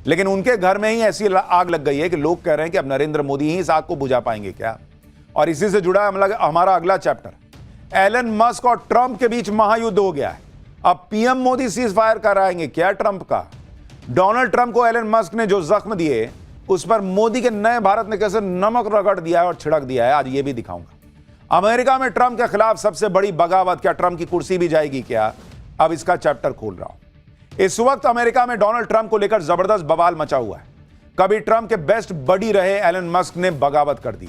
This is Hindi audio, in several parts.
लेकिन उनके घर में ही ऐसी आग लग गई है कि लोग कह रहे हैं कि अब नरेंद्र मोदी ही इस आग को बुझा पाएंगे क्या। और इसी से जुड़ा हमारा अगला चैप्टर। एलन मस्क और ट्रंप के बीच महायुद्ध हो गया है। अब पीएम मोदी सीज फायर कराएंगे क्या ट्रंप का। डोनाल्ड ट्रंप को एलन मस्क ने जो जख्म दिए, उस पर मोदी के नए भारत ने कैसे नमक रगड़ दिया है और छिड़क दिया है, आज ये भी दिखाऊंगा। अमेरिका में ट्रंप के खिलाफ सबसे बड़ी बगावत, क्या ट्रंप की कुर्सी भी जाएगी क्या, अब इसका चैप्टर खोल रहा हूं। इस वक्त अमेरिका में डोनाल्ड ट्रंप को लेकर जबरदस्त बवाल मचा हुआ है। कभी ट्रंप के बेस्ट बडी रहे एलन मस्क ने बगावत कर दी।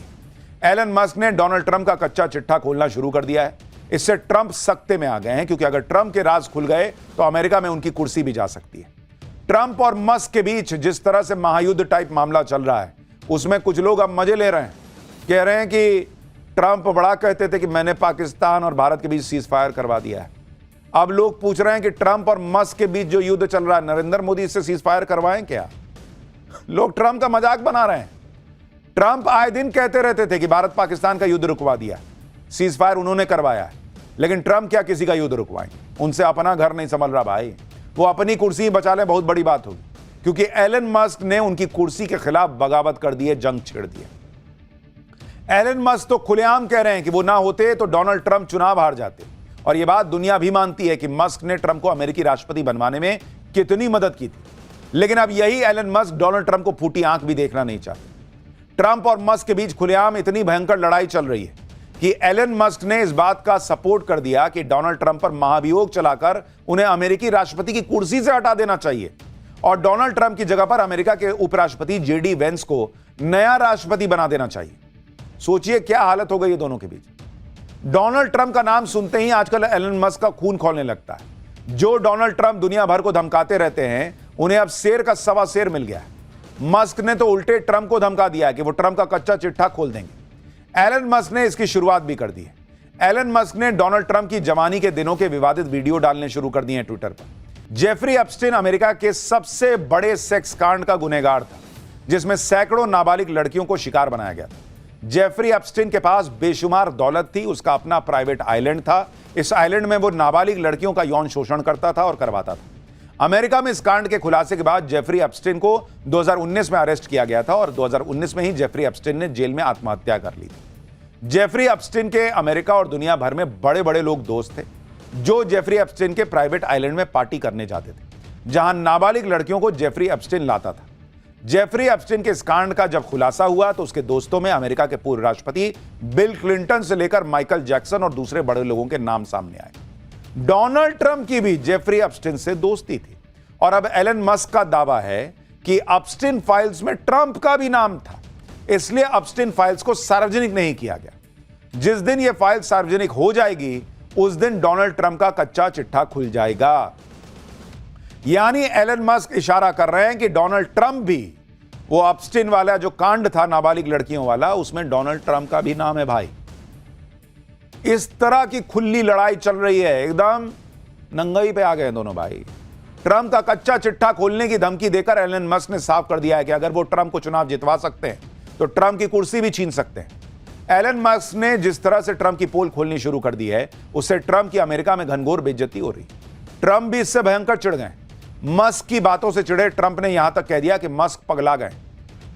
एलन मस्क ने डोनाल्ड ट्रंप का कच्चा चिट्ठा खोलना शुरू कर दिया है। इससे ट्रंप सख्ते में आ गए हैं, क्योंकि अगर ट्रंप के राज खुल गए तो अमेरिका में उनकी कुर्सी भी जा सकती है। ट्रंप और मस्क के बीच जिस तरह से महायुद्ध टाइप मामला चल रहा है, उसमें कुछ लोग अब मजे ले रहे हैं। कह रहे हैं कि ट्रंप बड़ा कहते थे कि मैंने पाकिस्तान और भारत के बीच सीज फायर करवा दिया है। अब लोग पूछ रहे हैं कि ट्रंप और मस्क के बीच जो युद्ध चल रहा है, नरेंद्र मोदी इससे सीज फायर करवाएं क्या। लोग ट्रंप का मजाक बना रहे हैं। ट्रंप आए दिन कहते रहते थे कि भारत पाकिस्तान का युद्ध रुकवा दिया, सीज फायर उन्होंने करवाया है। लेकिन ट्रंप क्या किसी का युद्ध रुकवाएंगे, उनसे अपना घर नहीं संभल रहा भाई। वो अपनी कुर्सी बचा ले, बहुत बड़ी बात होगी, क्योंकि एलन मस्क ने उनकी कुर्सी के खिलाफ बगावत कर दी है, जंग छेड़ दी है। एलन मस्क तो खुलेआम कह रहे हैं कि वो ना होते तो डोनाल्ड ट्रंप चुनाव हार जाते। और ये बात दुनिया भी मानती है कि मस्क ने ट्रंप को अमेरिकी राष्ट्रपति बनवाने में कितनी मदद की थी। लेकिन अब यही एलन मस्क डोनाल्ड ट्रंप को फूटी आंख भी देखना नहीं चाहते। ट्रंप और मस्क के बीच खुलेआम इतनी भयंकर लड़ाई चल रही है कि एलन मस्क ने इस बात का सपोर्ट कर दिया कि डोनाल्ड ट्रंप पर महाभियोग चलाकर उन्हें अमेरिकी राष्ट्रपति की कुर्सी से हटा देना चाहिए और डोनाल्ड ट्रंप की जगह पर अमेरिका के उपराष्ट्रपति जेडी वेंस को नया राष्ट्रपति बना देना चाहिए। सोचिए क्या हालत हो गई है दोनों के बीच। डोनाल्ड ट्रंप का नाम सुनते ही आजकल एलन मस्क का खून खौलने लगता है। जो डोनाल्ड ट्रंप दुनिया भर को धमकाते रहते हैं, उन्हें अब शेर का सवा शेर मिल गया है। मस्क ने तो उल्टे ट्रंप को धमका दिया कि वो ट्रंप का कच्चा चिट्ठा खोल देंगे। एलन मस्क ने इसकी शुरुआत भी कर दी है। एलन मस्क ने डोनाल्ड ट्रंप की जवानी के दिनों के विवादित वीडियो डालने शुरू कर दिए हैं ट्विटर पर। जेफरी एप्स्टीन अमेरिका के सबसे बड़े सेक्स कांड का गुनहगार था, जिसमें सैकड़ों नाबालिग लड़कियों को शिकार बनाया गया था। जेफरी एप्स्टीन के पास बेशुमार दौलत थी, उसका अपना प्राइवेट आइलैंड था। इस आइलैंड में वो नाबालिग लड़कियों का यौन शोषण करता था और करवाता था। अमेरिका में इस कांड के खुलासे के बाद जेफरी एप्स्टीन को 2019 में अरेस्ट किया गया था और 2019 में ही जेफरी एप्स्टीन ने जेल में आत्महत्या कर ली थी। जेफरी एप्स्टीन के अमेरिका और दुनिया भर में बड़े बड़े लोग दोस्त थे, जो जेफरी एप्स्टीन के प्राइवेट आइलैंड में पार्टी करने जाते थे, जहां नाबालिग लड़कियों को जेफरी एप्स्टीन लाता था। जेफरी एप्स्टीन के इस कांड का जब खुलासा हुआ तो उसके दोस्तों में अमेरिका के पूर्व राष्ट्रपति बिल क्लिंटन से लेकर माइकल जैक्सन और दूसरे बड़े लोगों के नाम सामने आए। डोनाल्ड ट्रंप की भी जेफरी एप्स्टीन से दोस्ती थी और अब एलन मस्क का दावा है कि एप्स्टीन फाइल्स में ट्रंप का भी नाम था, इसलिए एप्स्टीन फाइल्स को सार्वजनिक नहीं किया गया। जिस दिन यह फाइल सार्वजनिक हो जाएगी, उस दिन डोनाल्ड ट्रंप का कच्चा चिट्ठा खुल जाएगा। यानी एलन मस्क इशारा कर रहे हैं कि डोनाल्ड ट्रंप भी, वो एप्स्टीन वाला जो कांड था नाबालिग लड़कियों वाला, उसमें डोनाल्ड ट्रंप का भी नाम है भाई। इस तरह की खुली लड़ाई चल रही है, एकदम नंगाई पे आ गए दोनों भाई। ट्रंप का कच्चा चिट्ठा खोलने की धमकी देकर एलन मस्क ने साफ कर दिया है कि अगर वो ट्रंप को चुनाव जितवा सकते हैं तो ट्रंप की कुर्सी भी छीन सकते हैं। एलन मस्क ने जिस तरह से ट्रंप की पोल खोलनी शुरू कर दी है, उससे ट्रंप की अमेरिका में घनघोर बेइज्जती हो रही। ट्रंप भी इससे भयंकर चिढ़ गए। मस्क की बातों से चिढ़े ट्रंप ने यहां तक कह दिया कि मस्क पगला गए।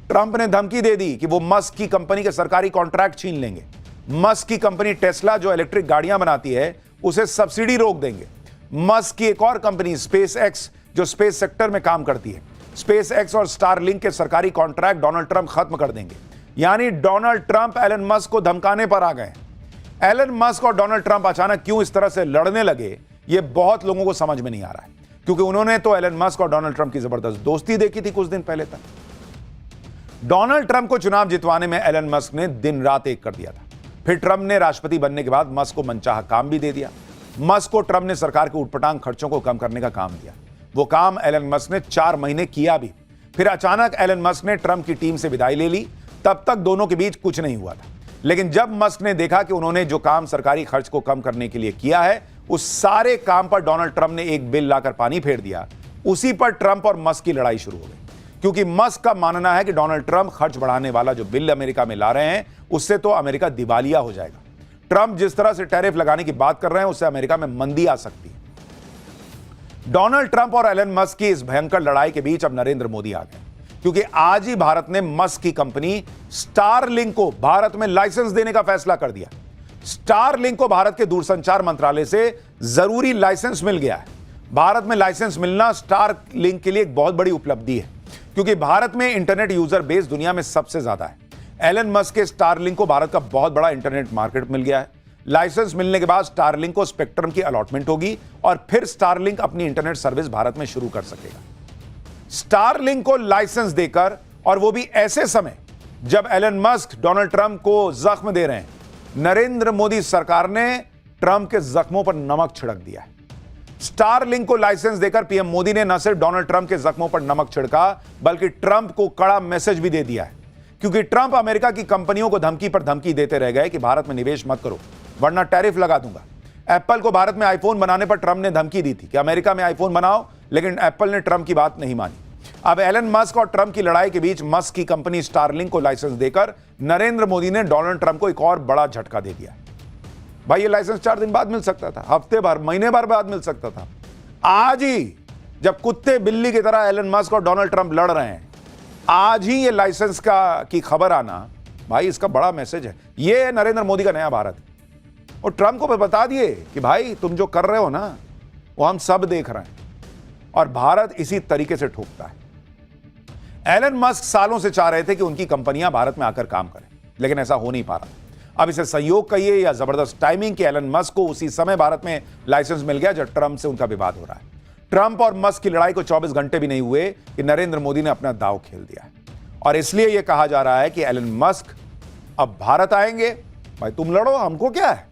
ट्रंप ने धमकी दे दी कि वो मस्क की कंपनी के सरकारी कॉन्ट्रैक्ट छीन लेंगे। मस्क की कंपनी टेस्ला जो इलेक्ट्रिक गाड़ियां बनाती है, उसे सब्सिडी रोक देंगे। मस्क की एक और कंपनी स्पेस एक्स, जो स्पेस सेक्टर में काम करती है, स्पेस एक्स और स्टारलिंक के सरकारी कॉन्ट्रैक्ट डोनाल्ड ट्रंप खत्म कर देंगे। यानी डोनाल्ड ट्रंप एलन मस्क को धमकाने पर आ गए। एलन मस्क और डोनाल्ड ट्रंप अचानक क्यों इस तरह से लड़ने लगे, यह बहुत लोगों को समझ में नहीं आ रहा है, क्योंकि उन्होंने तो एलन मस्क और डोनाल्ड ट्रंप की जबरदस्त दोस्ती देखी थी कुछ दिन पहले तक। डोनाल्ड ट्रंप को चुनाव जितवाने में एलन मस्क ने दिन रात एक कर दिया था। फिर ट्रंप ने राष्ट्रपति बनने के बाद मस्क को मनचाहा काम भी दे दिया। मस्क को ट्रंप ने सरकार के उटपटांग खर्चों को कम करने का काम दिया। वो काम एलन मस्क ने 4 महीने किया भी। फिर अचानक एलन मस्क ने ट्रंप की टीम से विदाई ले ली। तब तक दोनों के बीच कुछ नहीं हुआ था, लेकिन जब मस्क ने देखा कि उन्होंने जो काम सरकारी खर्च को कम करने के लिए किया है, उस सारे काम पर डोनाल्ड ट्रंप ने एक बिल लाकर पानी फेर दिया। उसी पर ट्रंप और मस्क की लड़ाई शुरू हो गई, क्योंकि मस्क का मानना है कि डोनाल्ड ट्रंप खर्च बढ़ाने वाला जो बिल अमेरिका में ला रहे हैं, उससे तो अमेरिका दिवालिया हो जाएगा। ट्रंप जिस तरह से टैरिफ लगाने की बात कर रहे हैं, उससे अमेरिका में मंदी आ सकती है। डोनाल्ड ट्रंप और एलन मस्क की इस भयंकर लड़ाई के बीच अब नरेंद्र मोदी आ गए, क्योंकि आज ही भारत ने मस्क की कंपनी स्टारलिंक को भारत में लाइसेंस देने का फैसला कर दिया। स्टारलिंक को भारत के दूरसंचार मंत्रालय से जरूरी लाइसेंस मिल गया है। भारत में लाइसेंस मिलना स्टारलिंक के लिए एक बहुत बड़ी उपलब्धि है, क्योंकि भारत में इंटरनेट यूजर बेस दुनिया में सबसे ज्यादा है। एलन मस्क के स्टारलिंक को भारत का बहुत बड़ा इंटरनेट मार्केट मिल गया है। लाइसेंस मिलने के बाद स्टारलिंक को स्पेक्ट्रम की अलॉटमेंट होगी और फिर स्टारलिंक अपनी इंटरनेट सर्विस भारत में शुरू कर सकेगा। स्टारलिंक को लाइसेंस देकर, और वो भी ऐसे समय जब एलन मस्क डोनाल्ड ट्रंप को जख्म दे रहे हैं, नरेंद्र मोदी सरकार ने ट्रंप के जख्मों पर नमक छिड़क दिया है। स्टारलिंक को लाइसेंस देकर पीएम मोदी ने न सिर्फ डोनाल्ड ट्रंप के जख्मों पर नमक छिड़का, बल्कि ट्रंप को कड़ा मैसेज भी दे दिया है, क्योंकि ट्रंप अमेरिका की कंपनियों को धमकी पर धमकी देते रह गए कि भारत में निवेश मत करो वरना टैरिफ लगा दूंगा। एप्पल को भारत में आईफोन बनाने पर ट्रंप ने धमकी दी थी कि अमेरिका में आईफोन बनाओ, लेकिन एप्पल ने ट्रंप की बात नहीं मानी। अब एलन मस्क और ट्रंप की लड़ाई के बीच मस्क की कंपनी स्टारलिंक को लाइसेंस देकर नरेंद्र मोदी ने डोनाल्ड ट्रंप को एक और बड़ा झटका दे दिया। भाई ये लाइसेंस 4 दिन बाद मिल सकता था, हफ्ते भर, महीने भर बाद मिल सकता था। आज ही जब कुत्ते बिल्ली की तरह एलन मस्क और डोनाल्ड ट्रंप लड़ रहे हैं, आज ही ये लाइसेंस की खबर आना, भाई इसका बड़ा मैसेज है। ये नरेंद्र मोदी का नया भारत है। और ट्रंप को बता दिए कि भाई तुम जो कर रहे हो ना, वो हम सब देख रहे हैं, और भारत इसी तरीके से ठोकता है। एलन मस्क सालों से चाह रहे थे कि उनकी कंपनियां भारत में आकर काम करें, लेकिन ऐसा हो नहीं पा रहा। अब इसे संयोग कहिए या जबरदस्त टाइमिंग कि एलन मस्क को उसी समय भारत में लाइसेंस मिल गया जब ट्रंप से उनका विवाद हो रहा है। ट्रंप और मस्क की लड़ाई को 24 घंटे भी नहीं हुए कि नरेंद्र मोदी ने अपना दांव खेल दिया है, और इसलिए यह कहा जा रहा है कि एलन मस्क अब भारत आएंगे। भाई तुम लड़ो, हमको क्या है,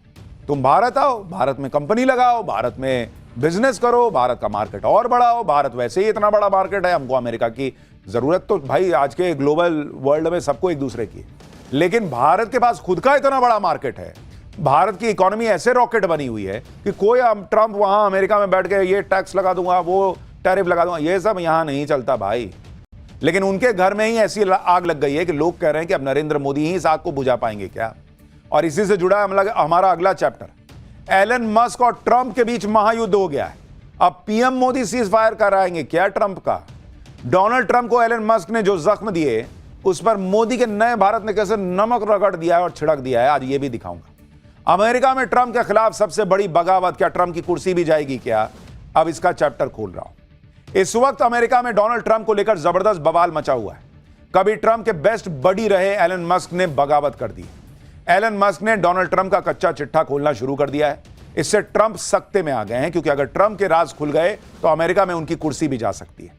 तुम भारत आओ, भारत में कंपनी लगाओ, भारत में बिजनेस करो, भारत का मार्केट और बढ़ाओ। भारत वैसे ही इतना बड़ा मार्केट है, हमको अमेरिका की जरूरत तो भाई आज के ग्लोबल वर्ल्ड में सबको एक दूसरे की, लेकिन भारत के पास खुद का इतना बड़ा मार्केट है। भारत की इकोनॉमी ऐसे रॉकेट बनी हुई है कि कोई ट्रंप वहां अमेरिका में बैठ के ये टैक्स लगा दूंगा, वो टैरिफ लगा दूंगा, ये सब यहां नहीं चलता भाई। लेकिन उनके घर में ही ऐसी आग लग गई है कि लोग कह रहे हैं कि अब नरेंद्र मोदी ही इस आग को बुझा पाएंगे क्या। और इसी से जुड़ा हमारा अगला चैप्टर, एलन मस्क और ट्रंप के बीच महायुद्ध हो गया है। अब पीएम मोदी सीज फायर कराएंगे क्या ट्रंप का। डोनाल्ड ट्रंप को एलन मस्क ने जो जख्म दिए, उस पर मोदी के नए भारत ने कैसे नमक रगड़ दिया है और छिड़क दिया है, आज ये भी दिखाऊंगा। अमेरिका में ट्रंप के खिलाफ सबसे बड़ी बगावत, क्या ट्रंप की कुर्सी भी जाएगी क्या, अब इसका चैप्टर खोल रहा हूं। इस वक्त अमेरिका में डोनाल्ड ट्रंप को लेकर जबरदस्त बवाल मचा हुआ है। कभी ट्रंप के बेस्ट बडी रहे एलन मस्क ने बगावत कर दी। एलन मस्क ने डोनाल्ड ट्रंप का कच्चा चिट्ठा खोलना शुरू कर दिया है। इससे ट्रंप सख्ते में आ गए हैं, क्योंकि अगर ट्रंप के राज खुल गए तो अमेरिका में उनकी कुर्सी भी जा सकती है।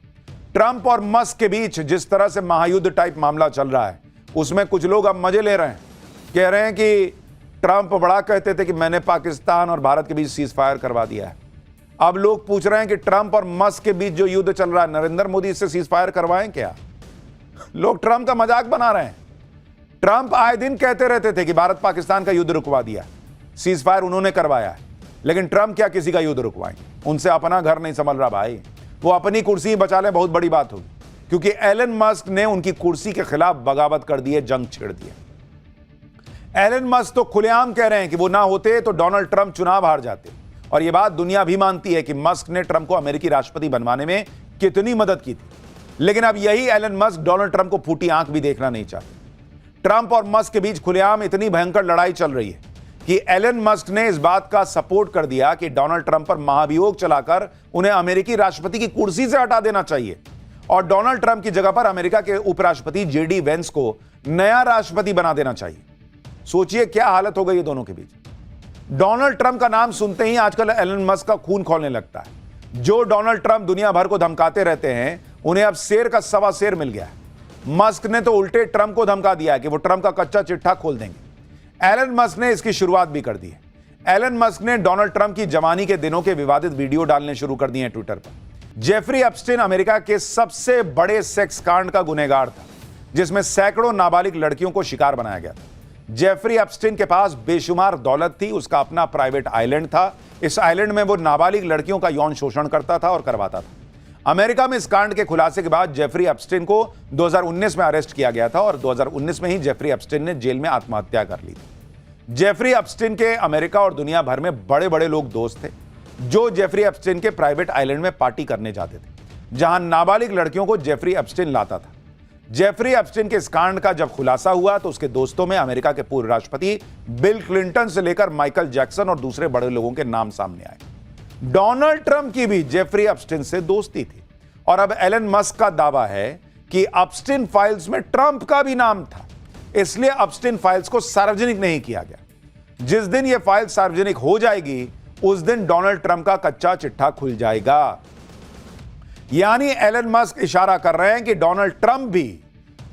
ट्रंप और मस्क के बीच जिस तरह से महायुद्ध टाइप मामला चल रहा है, उसमें कुछ लोग अब मजे ले रहे हैं। कह रहे हैं कि ट्रंप बड़ा कहते थे कि मैंने पाकिस्तान और भारत के बीच सीज फायर करवा दिया है। अब लोग पूछ रहे हैं कि ट्रंप और मस्क के बीच जो युद्ध चल रहा है, नरेंद्र मोदी इससे सीज फायर करवाएं क्या। लोग ट्रंप का मजाक बना रहे हैं। ट्रंप आए दिन कहते रहते थे कि भारत पाकिस्तान का युद्ध रुकवा दिया, सीज फायर उन्होंने करवाया है, लेकिन ट्रंप क्या किसी का युद्ध रुकवाएंगे। उनसे अपना घर नहीं संभल रहा भाई, वो अपनी कुर्सी बचा ले, बहुत बड़ी बात होगी, क्योंकि एलन मस्क ने उनकी कुर्सी के खिलाफ बगावत कर दी है, जंग छेड़ दी है। एलन मस्क तो खुलेआम कह रहे हैं कि वो ना होते तो डोनाल्ड ट्रंप चुनाव हार जाते, और यह बात दुनिया भी मानती है कि मस्क ने ट्रंप को अमेरिकी राष्ट्रपति बनवाने में कितनी मदद की थी। लेकिन अब यही एलन मस्क डोनाल्ड ट्रंप को फूटी आंख भी देखना नहीं चाहते। ट्रंप और मस्क के बीच खुलेआम इतनी भयंकर लड़ाई चल रही है कि एलन मस्क ने इस बात का सपोर्ट कर दिया कि डोनाल्ड ट्रंप पर महाभियोग चलाकर उन्हें अमेरिकी राष्ट्रपति की कुर्सी से हटा देना चाहिए, और डोनाल्ड ट्रंप की जगह पर अमेरिका के उपराष्ट्रपति जेडी वेंस को नया राष्ट्रपति बना देना चाहिए। सोचिए क्या हालत हो गई है दोनों के बीच। डोनाल्ड ट्रंप का नाम सुनते ही आजकल एलन मस्क का खून खौलने लगता है। जो डोनाल्ड ट्रंप दुनिया भर को धमकाते रहते हैं, उन्हें अब शेर का सवा शेर मिल गया है। मस्क ने तो उल्टे ट्रंप को धमका दिया कि वो ट्रंप का कच्चा चिट्ठा खोल देंगे। एलन मस्क ने इसकी शुरुआत भी कर दी है। एलन मस्क ने डोनाल्ड ट्रंप की जवानी के दिनों के विवादित वीडियो डालने शुरू कर दिए हैं ट्विटर पर। जेफरी एप्स्टीन अमेरिका के सबसे बड़े सेक्स कांड का गुनहगार था, जिसमें सैकड़ों नाबालिग लड़कियों को शिकार बनाया गया था। जेफरी एप्स्टीन के पास बेशुमार दौलत थी, उसका अपना प्राइवेट आइलैंड था। इस आइलैंड में वो नाबालिग लड़कियों का यौन शोषण करता था और करवाता था। अमेरिका में इस कांड के खुलासे के बाद जेफरी एप्स्टीन को 2019 में अरेस्ट किया गया था, और 2019 में ही जेफरी एप्स्टीन ने जेल में आत्महत्या कर ली थी। जेफरी एप्स्टीन के अमेरिका और दुनिया भर में बड़े बड़े लोग दोस्त थे। जो जेफरी एप्स्टीन के प्राइवेट आइलैंड में पार्टी करने जाते थे, जहां नाबालिग लड़कियों को जेफरी एप्स्टीन लाता था। जेफरी एप्स्टीन के इस कांड का जब खुलासा हुआ तो उसके दोस्तों में अमेरिका के पूर्व राष्ट्रपति बिल क्लिंटन से लेकर माइकल जैक्सन और दूसरे बड़े लोगों के नाम सामने आए। डोनाल्ड ट्रंप की भी जेफरी एप्स्टीन से दोस्ती थी और अब एलन मस्क का दावा है कि एप्स्टीन फाइल्स में ट्रंप का भी नाम था, इसलिए एप्स्टीन फाइल्स को सार्वजनिक नहीं किया गया। जिस दिन यह फाइल सार्वजनिक हो जाएगी उस दिन डोनाल्ड ट्रंप का कच्चा चिट्ठा खुल जाएगा। यानी एलन मस्क इशारा कर रहे हैं कि डोनाल्ड ट्रंप भी,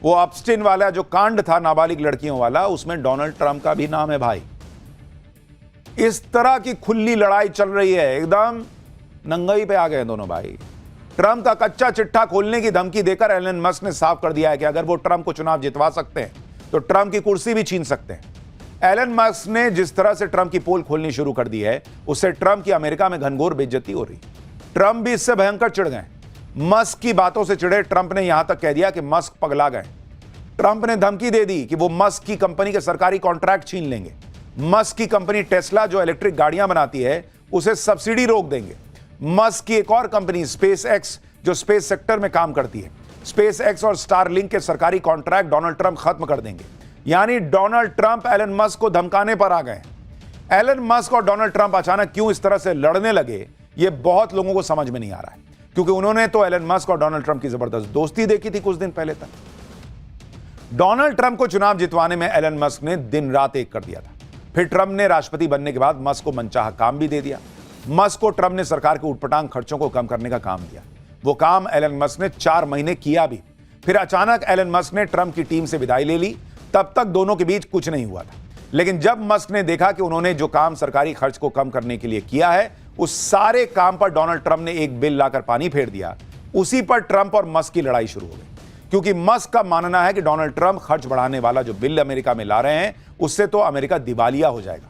वो एप्स्टीन वाला जो कांड था नाबालिग लड़कियों वाला, उसमें डोनाल्ड ट्रंप का भी नाम है भाई। इस तरह की खुली लड़ाई चल रही है, एकदम नंगई पे आ गए दोनों भाई। ट्रंप का कच्चा चिट्ठा खोलने की धमकी देकर एलन मस्क ने साफ कर दिया है कि अगर वो ट्रंप को चुनाव जितवा सकते हैं तो ट्रंप की कुर्सी भी छीन सकते हैं। एलन मस्क ने जिस तरह से ट्रंप की पोल खोलनी शुरू कर दी है, उससे ट्रंप की अमेरिका में घनघोर बेइज्जती हो रही। ट्रंप भी इससे भयंकर चिढ़ गए। मस्क की बातों से चिढ़े ट्रंप ने यहां तक कह दिया कि मस्क पगला गए। ट्रंप ने धमकी दे दी कि वो मस्क की कंपनी के सरकारी कॉन्ट्रैक्ट छीन लेंगे। मस्क की कंपनी टेस्ला जो इलेक्ट्रिक गाड़ियां बनाती है उसे सब्सिडी रोक देंगे। मस्क की एक और कंपनी स्पेस एक्स जो स्पेस सेक्टर में काम करती है, स्पेस एक्स और स्टारलिंक के सरकारी कॉन्ट्रैक्ट डोनाल्ड ट्रंप खत्म कर देंगे। यानी डोनाल्ड ट्रंप एलन मस्क को धमकाने पर आ गए। एलन मस्क और डोनाल्ड ट्रंप अचानक क्यों इस तरह से लड़ने लगे, यह बहुत लोगों को समझ में नहीं आ रहा है, क्योंकि उन्होंने तो एलन मस्क और डोनाल्ड ट्रंप की जबरदस्त दोस्ती देखी थी कुछ दिन पहले तक। डोनाल्ड ट्रंप को चुनाव जितवाने में एलन मस्क ने दिन रात एक कर दिया था। फिर ट्रंप ने राष्ट्रपति बनने के बाद मस्क को मनचाहा काम भी दे दिया। मस्क को ट्रंप ने सरकार के उटपटांग खर्चों को कम करने का काम दिया। वो काम एलन मस्क ने 4 महीने किया भी। फिर अचानक एलन मस्क ने ट्रंप की टीम से विदाई ले ली। तब तक दोनों के बीच कुछ नहीं हुआ था, लेकिन जब मस्क ने देखा कि उन्होंने जो काम सरकारी खर्च को कम करने के लिए किया है, उस सारे काम पर डोनाल्ड ट्रंप ने एक बिल लाकर पानी फेर दिया। उसी पर ट्रंप और मस्क की लड़ाई शुरू हो गई, क्योंकि मस्क का मानना है कि डोनाल्ड ट्रंप खर्च बढ़ाने वाला जो बिल अमेरिका में ला रहे हैं उससे तो अमेरिका दिवालिया हो जाएगा।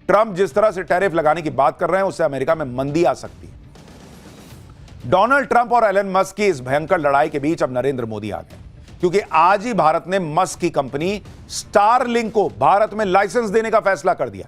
ट्रंप जिस तरह से टैरिफ लगाने की बात कर रहे हैं उससे अमेरिका में मंदी आ सकती है। डोनाल्ड ट्रंप और एलन मस्क की इस भयंकर लड़ाई के बीच अब नरेंद्र मोदी आ गए, क्योंकि आज ही भारत ने मस्क की कंपनी स्टारलिंक को भारत में लाइसेंस देने का फैसला कर दिया।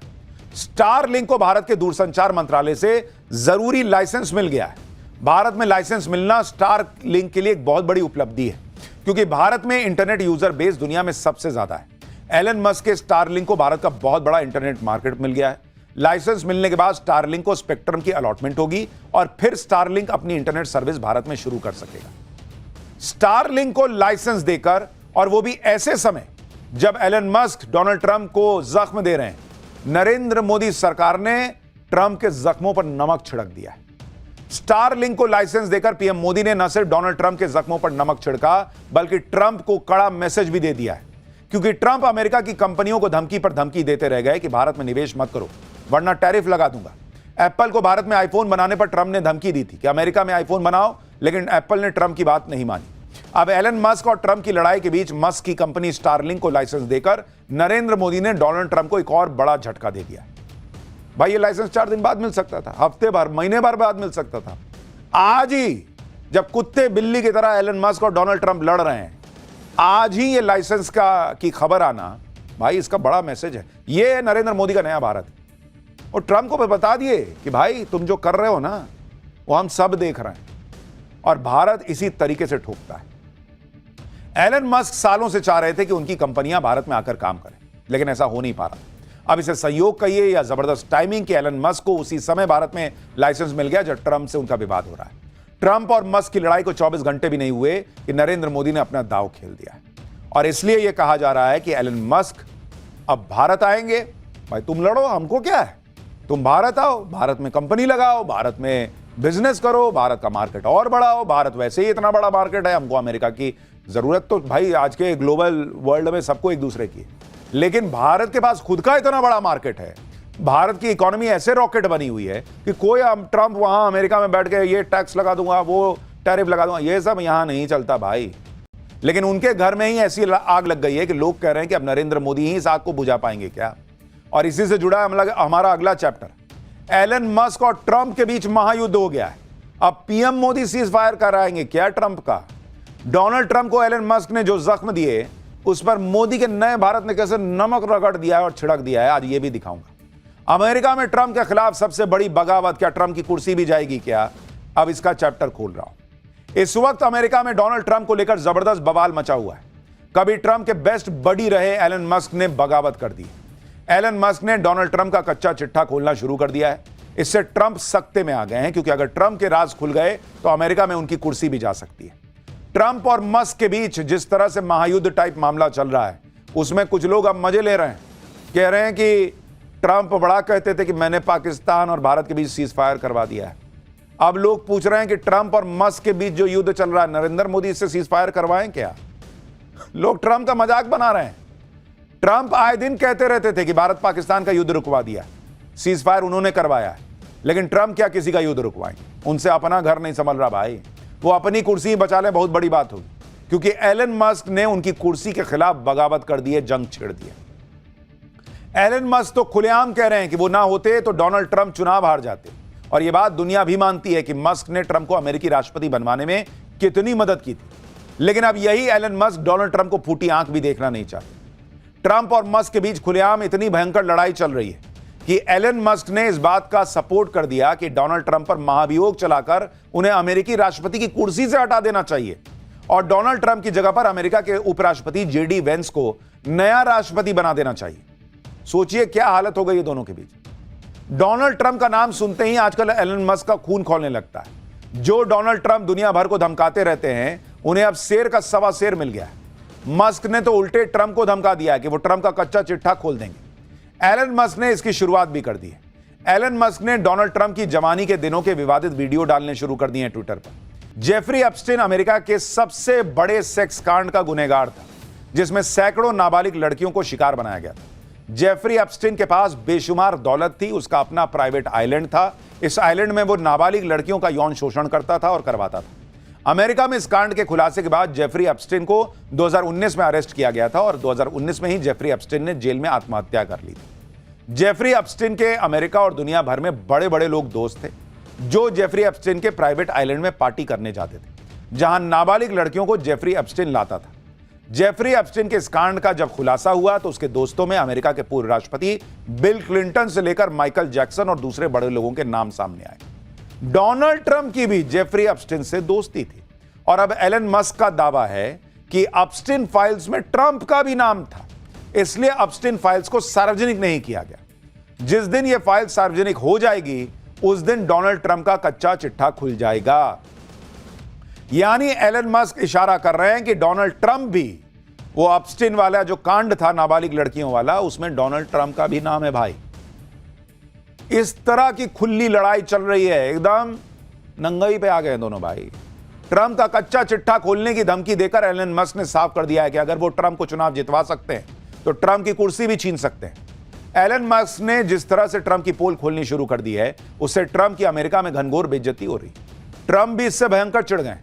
स्टारलिंक को भारत के दूरसंचार मंत्रालय से जरूरी लाइसेंस मिल गया है। भारत में लाइसेंस मिलना स्टारलिंक के लिए एक बहुत बड़ी उपलब्धि है, क्योंकि भारत में इंटरनेट यूजर बेस दुनिया में सबसे ज्यादा है। एलन मस्क के स्टारलिंक को भारत का बहुत बड़ा इंटरनेट मार्केट मिल गया है। लाइसेंस मिलने के बाद स्टारलिंक को स्पेक्ट्रम की अलॉटमेंट होगी और फिर स्टारलिंक अपनी इंटरनेट सर्विस भारत में शुरू कर सकेगा। स्टारलिंक को लाइसेंस देकर, और वो भी ऐसे समय जब एलन मस्क डोनाल्ड ट्रंप को जख्म दे रहे हैं, नरेंद्र मोदी सरकार ने ट्रंप के जख्मों पर नमक छिड़क दिया है। स्टारलिंक को लाइसेंस देकर पीएम मोदी ने न सिर्फ डोनाल्ड ट्रंप के जख्मों पर नमक छिड़का, बल्कि ट्रंप को कड़ा मैसेज भी दे दिया है, क्योंकि ट्रंप अमेरिका की कंपनियों को धमकी पर धमकी देते रह गए कि भारत में निवेश मत करो वरना टैरिफ लगा दूंगा। एप्पल को भारत में आईफोन बनाने पर ट्रंप ने धमकी दी थी कि अमेरिका में आईफोन बनाओ, लेकिन एप्पल ने ट्रंप की बात नहीं मानी। अब एलन मस्क और ट्रंप की लड़ाई के बीच मस्क की कंपनी स्टारलिंक को लाइसेंस देकर नरेंद्र मोदी ने डोनाल्ड ट्रंप को एक और बड़ा झटका दे दिया। भाई ये लाइसेंस 4 दिन बाद मिल सकता था, हफ्ते भर, महीने भर बाद मिल सकता था। आज ही जब कुत्ते बिल्ली की तरह एलन मस्क और डोनाल्ड ट्रंप लड़ रहे हैं, आज ही ये लाइसेंस की खबर आना, भाई इसका बड़ा मैसेज है। ये नरेंद्र मोदी का नया भारत। और ट्रंप को बता दिए कि भाई तुम जो कर रहे हो ना वो हम सब देख रहे हैं, और भारत इसी तरीके से ठोकता है। एलन मस्क सालों से चाह रहे थे कि उनकी कंपनियां भारत में आकर काम करें, लेकिन ऐसा हो नहीं पा रहा। अब इसे संयोग कहिए या जबरदस्त टाइमिंग कि एलन मस्क को उसी समय भारत में लाइसेंस मिल गया जब ट्रंप से उनका विवाद हो रहा है। ट्रंप और मस्क की लड़ाई को 24 घंटे भी नहीं हुए कि नरेंद्र मोदी ने अपना दांव खेल दिया है, और इसलिए यह कहा जा रहा है कि एलन मस्क अब भारत आएंगे। भाई तुम लड़ो, हमको क्या है, तुम भारत आओ, भारत में कंपनी लगाओ, भारत में बिजनेस करो, भारत का मार्केट और बढ़ाओ। भारत वैसे ही इतना बड़ा मार्केट है, हमको अमेरिका की जरूरत तो भाई आज के ग्लोबल वर्ल्ड में सबको एक दूसरे की, लेकिन भारत के पास खुद का इतना बड़ा मार्केट है। भारत की इकोनॉमी ऐसे रॉकेट बनी हुई है कि कोई ट्रंप वहां अमेरिका में बैठ के ये टैक्स लगा दूंगा, वो टैरिफ लगा दूंगा, ये सब यहां नहीं चलता भाई। लेकिन उनके घर में ही ऐसी आग लग गई है कि लोग कह रहे हैं कि अब नरेंद्र मोदी ही इस आग को बुझा पाएंगे क्या। और इसी से जुड़ा हमारा अगला चैप्टर, एलन मस्क और ट्रंप के बीच महायुद्ध हो गया है। अब पीएम मोदी सीज फायर कराएंगे क्या ट्रंप का। डोनाल्ड ट्रंप को एलन मस्क ने जो जख्म दिए उस पर मोदी के नए भारत ने कैसे नमक रगड़ दिया है और छिड़क दिया है, आज ये भी दिखाऊंगा। अमेरिका में ट्रंप के खिलाफ सबसे बड़ी बगावत, क्या ट्रंप की कुर्सी भी जाएगी क्या? अब इसका चैप्टर खोल रहा हूं। इस वक्त अमेरिका में डोनाल्ड ट्रंप को लेकर जबरदस्त बवाल मचा हुआ है। कभी ट्रंप के बेस्ट बडी रहे एलन मस्क ने बगावत कर दी। एलन मस्क ने डोनाल्ड ट्रंप का कच्चा चिट्ठा खोलना शुरू कर दिया है। इससे ट्रंप सख्ते में आ गए हैं, क्योंकि अगर ट्रंप के राज खुल गए तो अमेरिका में उनकी कुर्सी भी जा सकती है। ट्रंप और मस्क के बीच जिस तरह से महायुद्ध टाइप मामला चल रहा है, उसमें कुछ लोग अब मजे ले रहे हैं। कह रहे हैं कि ट्रंप बड़ा कहते थे कि मैंने पाकिस्तान और भारत के बीच सीज फायर करवा दिया है। अब लोग पूछ रहे हैं कि ट्रंप और मस्क के बीच जो युद्ध चल रहा है, नरेंद्र मोदी इससे सीज फायर करवाएं क्या? लोग ट्रंप का मजाक बना रहे हैं। ट्रंप आए दिन कहते रहते थे कि भारत पाकिस्तान का युद्ध रुकवा दिया, सीज फायर उन्होंने करवाया है। लेकिन ट्रंप क्या किसी का युद्ध रुकवाएंगे? उनसे अपना घर नहीं संभल रहा भाई। वो अपनी कुर्सी बचा लें, बहुत बड़ी बात होगी, क्योंकि एलन मस्क ने उनकी कुर्सी के खिलाफ बगावत कर दी है, जंग छेड़ दी है। एलन मस्क तो खुलेआम कह रहे हैं कि वो ना होते तो डोनाल्ड ट्रंप चुनाव हार जाते, और यह बात दुनिया भी मानती है कि मस्क ने ट्रंप को अमेरिकी राष्ट्रपति बनवाने में कितनी मदद की थी। लेकिन अब यही एलन मस्क डोनाल्ड ट्रंप को फूटी आंख भी देखना नहीं चाहते। ट्रंप और मस्क के बीच खुलेआम इतनी भयंकर लड़ाई चल रही है कि एलन मस्क ने इस बात का सपोर्ट कर दिया कि डोनाल्ड ट्रंप पर महाभियोग चलाकर उन्हें अमेरिकी राष्ट्रपति की कुर्सी से हटा देना चाहिए, और डोनाल्ड ट्रंप की जगह पर अमेरिका के उपराष्ट्रपति जेडी वेंस को नया राष्ट्रपति बना देना चाहिए। सोचिए क्या हालत हो गई है दोनों के बीच। डोनाल्ड ट्रंप का नाम सुनते ही आजकल एलन मस्क का खून खौलने लगता है। जो डोनाल्ड ट्रंप दुनिया भर को धमकाते रहते हैं, उन्हें अब शेर का सवा शेर मिल गया है। मस्क ने तो उल्टे ट्रंप को धमका दिया है कि वो ट्रंप का कच्चा चिट्ठा खोल देंगे। एलन मस्क ने इसकी शुरुआत भी कर दी है। एलन मस्क ने डोनाल्ड ट्रंप की जवानी के दिनों के विवादित वीडियो डालने शुरू कर दिए हैं ट्विटर पर। जेफरी एप्स्टाइन अमेरिका के सबसे बड़े सेक्स कांड का गुनहगार था, जिसमें सैकड़ों नाबालिग लड़कियों को शिकार बनाया गया था। जेफरी एप्स्टाइन के पास बेशुमार दौलत थी, उसका अपना प्राइवेट आइलैंड था। इस आइलैंड में वो नाबालिग लड़कियों का यौन शोषण करता था और करवाता था। अमेरिका में इस कांड के खुलासे के बाद जेफरी एप्स्टाइन को 2019 में अरेस्ट किया गया था, और 2019 में ही जेफरी एप्स्टाइन ने जेल में आत्महत्या कर ली थी। जेफरी एप्स्टाइन के अमेरिका और दुनिया भर में बड़े बड़े लोग दोस्त थे, जो जेफरी एप्स्टाइन के प्राइवेट आइलैंड में पार्टी करने जाते थे, जहां नाबालिग लड़कियों को जेफरी एप्स्टाइन लाता था। जेफरी एप्स्टाइन के इस कांड का जब खुलासा हुआ तो उसके दोस्तों में अमेरिका के पूर्व राष्ट्रपति बिल क्लिंटन से लेकर माइकल जैक्सन और दूसरे बड़े लोगों के नाम सामने आए। डोनाल्ड ट्रंप की भी जेफरी एप्स्टाइन से दोस्ती थी, और अब एलन मस्क का दावा है कि एप्स्टाइन फाइल्स में ट्रंप का भी नाम था, इसलिए एप्स्टाइन फाइल्स को सार्वजनिक नहीं किया गया। जिस दिन यह फाइल सार्वजनिक हो जाएगी, उस दिन डोनाल्ड ट्रंप का कच्चा चिट्ठा खुल जाएगा। यानी एलन मस्क इशारा कर रहे हैं कि डोनाल्ड ट्रंप भी, वो एप्स्टाइन वाला जो कांड था नाबालिग लड़कियों वाला, उसमें डोनाल्ड ट्रंप का भी नाम है भाई। इस तरह की खुली लड़ाई चल रही है, एकदम नंगाई पे आ गए दोनों भाई। ट्रंप का कच्चा चिट्ठा खोलने की धमकी देकर एलन मस्क ने साफ कर दिया है कि अगर वो ट्रंप को चुनाव जितवा सकते हैं तो ट्रंप की कुर्सी भी छीन सकते हैं। एलन मस्क ने जिस तरह से ट्रंप की पोल खोलनी शुरू कर दी है, उससे ट्रंप की अमेरिका में घनघोर बेइज्जती हो रही। ट्रंप भी इससे भयंकर चिढ़ गए।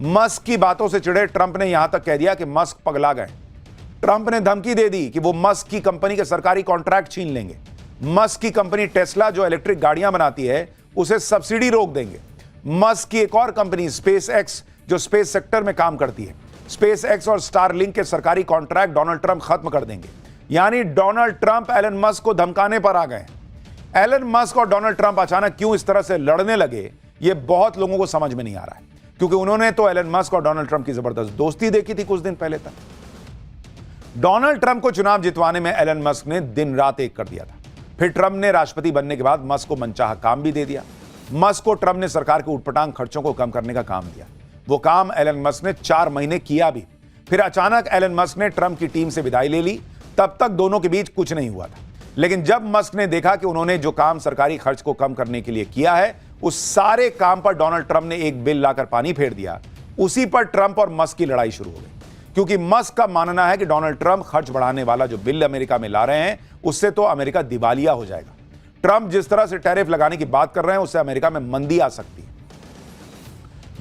मस्क की बातों से चिढ़े ट्रंप ने यहां तक कह दिया कि मस्क पगला गए। ट्रंप ने धमकी दे दी कि वो मस्क की कंपनी के सरकारी कॉन्ट्रैक्ट छीन लेंगे। मस्क की कंपनी टेस्ला जो इलेक्ट्रिक गाड़ियां बनाती है, उसे सब्सिडी रोक देंगे। मस्क की एक और कंपनी स्पेस एक्स, जो स्पेस सेक्टर में काम करती है, स्पेस एक्स और स्टारलिंक के सरकारी कॉन्ट्रैक्ट डोनाल्ड ट्रंप खत्म कर देंगे। यानी डोनाल्ड ट्रंप एलन मस्क को धमकाने पर आ गए। एलन मस्क और डोनाल्ड ट्रंप अचानक क्यों इस तरह से लड़ने लगे, यह बहुत लोगों को समझ में नहीं आ रहा है, क्योंकि उन्होंने तो एलन मस्क और डोनाल्ड ट्रंप की जबरदस्त दोस्ती देखी थी कुछ दिन पहले तक। डोनाल्ड ट्रंप को चुनाव जितवाने में एलन मस्क ने दिन रात एक कर दिया था। फिर ट्रंप ने राष्ट्रपति बनने के बाद मस्क को मनचाहा काम भी दे दिया। मस्क को ट्रंप ने सरकार के उटपटांग खर्चों को कम करने का काम दिया। वो काम एलन मस्क ने 4 महीने किया भी। फिर अचानक एलन मस्क ने ट्रंप की टीम से विदाई ले ली। तब तक दोनों के बीच कुछ नहीं हुआ था, लेकिन जब मस्क ने देखा कि उन्होंने जो काम सरकारी खर्च को कम करने के लिए किया है, उस सारे काम पर डोनाल्ड ट्रंप ने एक बिल लाकर पानी फेर दिया। उसी पर ट्रंप और मस्क की लड़ाई शुरू हो गई, क्योंकि मस्क का मानना है कि डोनाल्ड ट्रंप खर्च बढ़ाने वाला जो बिल अमेरिका में ला रहे हैं, उससे तो अमेरिका दिवालिया हो जाएगा। ट्रंप जिस तरह से टैरिफ लगाने की बात कर रहे हैं, उससे अमेरिका में मंदी आ सकती है।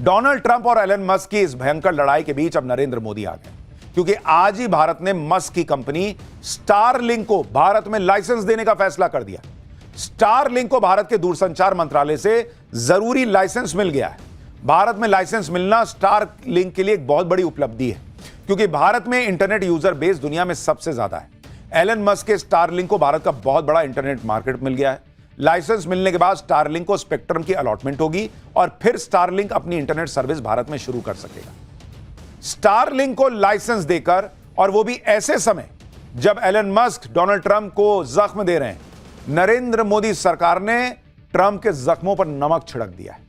डोनाल्ड ट्रंप और एलन मस्क की इस भयंकर लड़ाई के बीच अब नरेंद्र मोदी आ गए, क्योंकि आज ही भारत ने मस्क की कंपनी स्टारलिंक को भारत में लाइसेंस देने का फैसला कर दिया। स्टारलिंक को भारत के दूरसंचार मंत्रालय से जरूरी लाइसेंस मिल गया है। भारत में लाइसेंस मिलना स्टारलिंक के लिए एक बहुत बड़ी उपलब्धि है, क्योंकि भारत में इंटरनेट यूजर बेस दुनिया में सबसे ज्यादा है। एलन मस्क के स्टारलिंक को भारत का बहुत बड़ा इंटरनेट मार्केट मिल गया है। लाइसेंस मिलने के बाद स्टारलिंक को स्पेक्ट्रम की अलॉटमेंट होगी और फिर स्टारलिंक अपनी इंटरनेट सर्विस भारत में शुरू कर सकेगा। स्टारलिंक को लाइसेंस देकर, और वो भी ऐसे समय जब एलन मस्क डोनाल्ड ट्रंप को जख्म दे रहे हैं, नरेंद्र मोदी सरकार ने ट्रंप के जख्मों पर नमक छिड़क दिया है।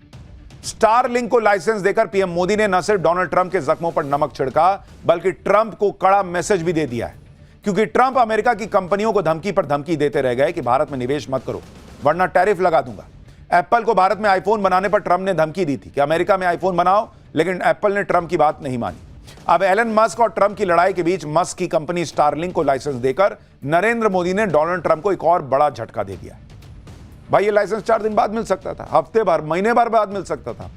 स्टारलिंक को लाइसेंस देकर पीएम मोदी ने न सिर्फ डोनाल्ड ट्रंप के जख्मों पर नमक छिड़का, बल्कि ट्रंप को कड़ा मैसेज भी दे दिया है। क्योंकि ट्रंप अमेरिका की कंपनियों को धमकी पर धमकी देते रह गए कि भारत में निवेश मत करो वरना टैरिफ लगा दूंगा। एप्पल को भारत में आईफोन बनाने पर ट्रंप ने धमकी दी थी कि अमेरिका में आईफोन बनाओ, लेकिन एप्पल ने ट्रंप की बात नहीं मानी। अब एलन मस्क और ट्रंप की लड़ाई के बीच मस्क की कंपनी स्टारलिंक को लाइसेंस देकर नरेंद्र मोदी ने डोनाल्ड ट्रंप को एक और बड़ा झटका दे दिया। भाई ये लाइसेंस 4 दिन बाद मिल सकता था, हफ्ते भर, महीने भर बाद मिल सकता था।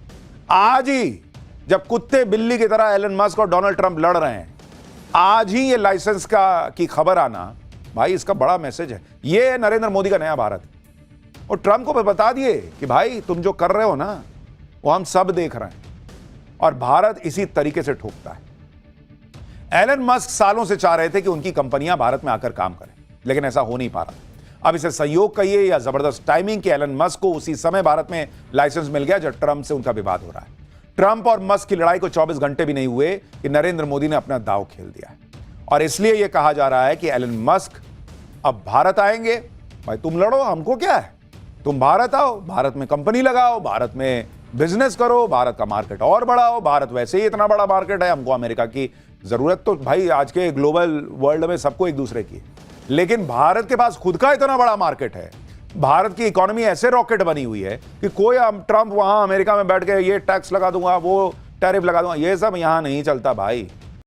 आज ही जब कुत्ते बिल्ली की तरह एलन मस्क और डोनाल्ड ट्रंप लड़ रहे हैं, आज ही ये लाइसेंस की खबर आना, भाई इसका बड़ा मैसेज है। ये है नरेंद्र मोदी का नया भारत। और ट्रंप को बता दिए कि भाई तुम जो कर रहे हो ना, वो हम सब देख रहे हैं और भारत इसी तरीके से ठोकता है। एलन मस्क सालों से चाह रहे थे कि उनकी कंपनियां भारत में आकर काम करें, लेकिन ऐसा हो नहीं पा रहा। अब इसे संयोग कहिए या जबरदस्त टाइमिंग कि एलन मस्क को उसी समय भारत में लाइसेंस मिल गया जब ट्रंप से उनका विवाद हो रहा है। ट्रंप और मस्क की लड़ाई को 24 घंटे भी नहीं हुए कि नरेंद्र मोदी ने अपना दांव खेल दिया है। और इसलिए यह कहा जा रहा है कि एलन मस्क अब भारत आएंगे। भाई तुम लड़ो, हमको क्या है, तुम भारत आओ, भारत में कंपनी लगाओ, भारत में बिजनेस करो, भारत का मार्केट और बढ़ाओ। भारत वैसे ही इतना बड़ा मार्केट है, हमको अमेरिका की जरूरत तो भाई आज के ग्लोबल वर्ल्ड में सबको एक दूसरे की, लेकिन भारत के पास खुद का इतना बड़ा मार्केट है। भारत की इकोनॉमी ऐसे रॉकेट बनी हुई है कि कोई ट्रंप वहां अमेरिका में बैठ के ये टैक्स लगा दूंगा, वो टैरिफ लगा दूंगा, ये सब यहां नहीं चलता भाई।